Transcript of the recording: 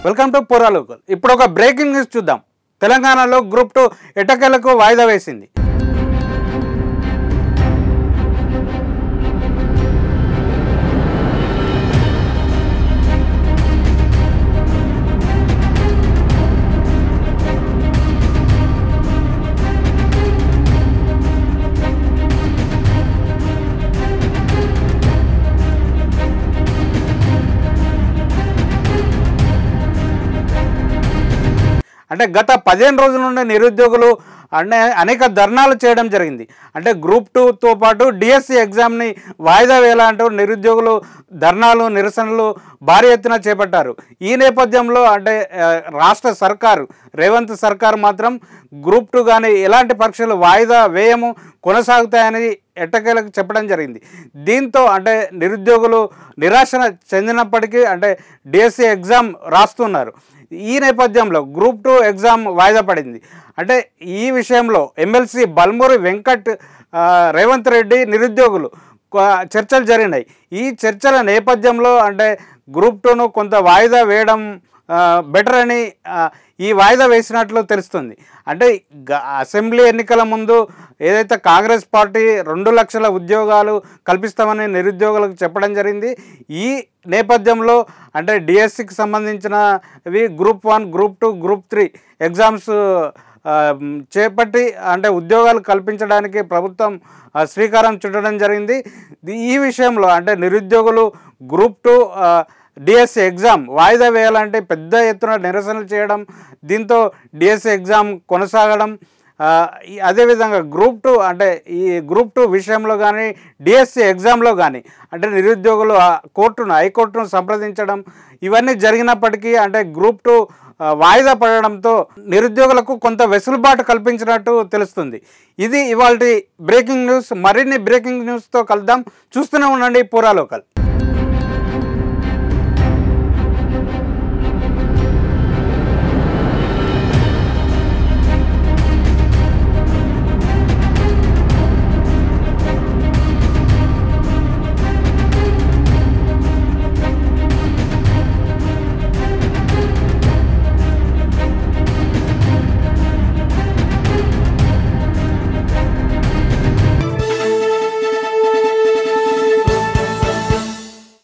Welcome to పూరా local. ఇప్పుడు ఒక బ్రేకింగ్ న్యూస్ చూద్దాం. తెలంగాణలో గ్రూప్ 2 ఎట్టకేలకు వాయిదా వేసింది. అంటే గత 15 రోజుల నుండి నిరుద్యోగులు అనేక ధర్నాలు చేయడం జరిగింది. అంటే గ్రూప్ 2తో పాటు డిఎస్సి ఎగ్జామ్ని వాయిదా వేయాలంటూ నిరుద్యోగులు ధర్నాలు నిరసనలు భారీ ఎత్తున చేపట్టారు. ఈ నేపథ్యంలో అంటే రాష్ట్ర సర్కారు రేవంత్ సర్కారు మాత్రం గ్రూప్ 2 కానీ ఎలాంటి పరీక్షలు వాయిదా వేయము కొనసాగుతాయని ఎట్టకేలకు చెప్పడం జరిగింది. దీంతో అంటే నిరుద్యోగులు నిరాశ చెందినప్పటికీ అంటే డిఎస్సి ఎగ్జామ్ రాస్తున్నారు. ఈ నేపథ్యంలో గ్రూప్ 2 ఎగ్జామ్ వాయిదా పడింది. అంటే ఈ విషయంలో ఎమ్మెల్సీ బల్మూరి వెంకట్ రేవంత్ రెడ్డి నిరుద్యోగులు చర్చలు జరిగినాయి. ఈ చర్చల నేపథ్యంలో అంటే గ్రూప్ 2ను కొంత వాయిదా వేయడం బెటర్ అని ఈ వాయిదా వేసినట్లు తెలుస్తుంది. అంటే అసెంబ్లీ ఎన్నికల ముందు ఏదైతే కాంగ్రెస్ పార్టీ 2 లక్షల ఉద్యోగాలు కల్పిస్తామని నిరుద్యోగులకు చెప్పడం జరిగింది. ఈ నేపథ్యంలో అంటే డిఎస్సికి సంబంధించినవి గ్రూప్ 1, గ్రూప్ 2, గ్రూప్ 3 ఎగ్జామ్స్ చేపట్టి అంటే ఉద్యోగాలు కల్పించడానికి ప్రభుత్వం శ్రీకారం చుట్టడం జరిగింది. ఈ విషయంలో అంటే నిరుద్యోగులు గ్రూప్ 2 డిఎస్సి ఎగ్జామ్ వాయిదా వేయాలంటే పెద్ద ఎత్తున నిరసనలు చేయడం, దీంతో డిఎస్సి ఎగ్జామ్ కొనసాగడం, అదేవిధంగా గ్రూప్ 2 అంటే ఈ గ్రూప్ 2 విషయంలో కానీ డిఎస్సి ఎగ్జామ్లో కానీ అంటే నిరుద్యోగులు హైకోర్టును సంప్రదించడం ఇవన్నీ జరిగినప్పటికీ అంటే గ్రూప్ 2 వాయిదా పడడంతో నిరుద్యోగులకు కొంత వెసులుబాటు కల్పించినట్టు తెలుస్తుంది. ఇది ఇవాల్టి బ్రేకింగ్ న్యూస్. మరిన్ని బ్రేకింగ్ న్యూస్తో కలుద్దాం. చూస్తూనే ఉండండి పూరా లోకల్.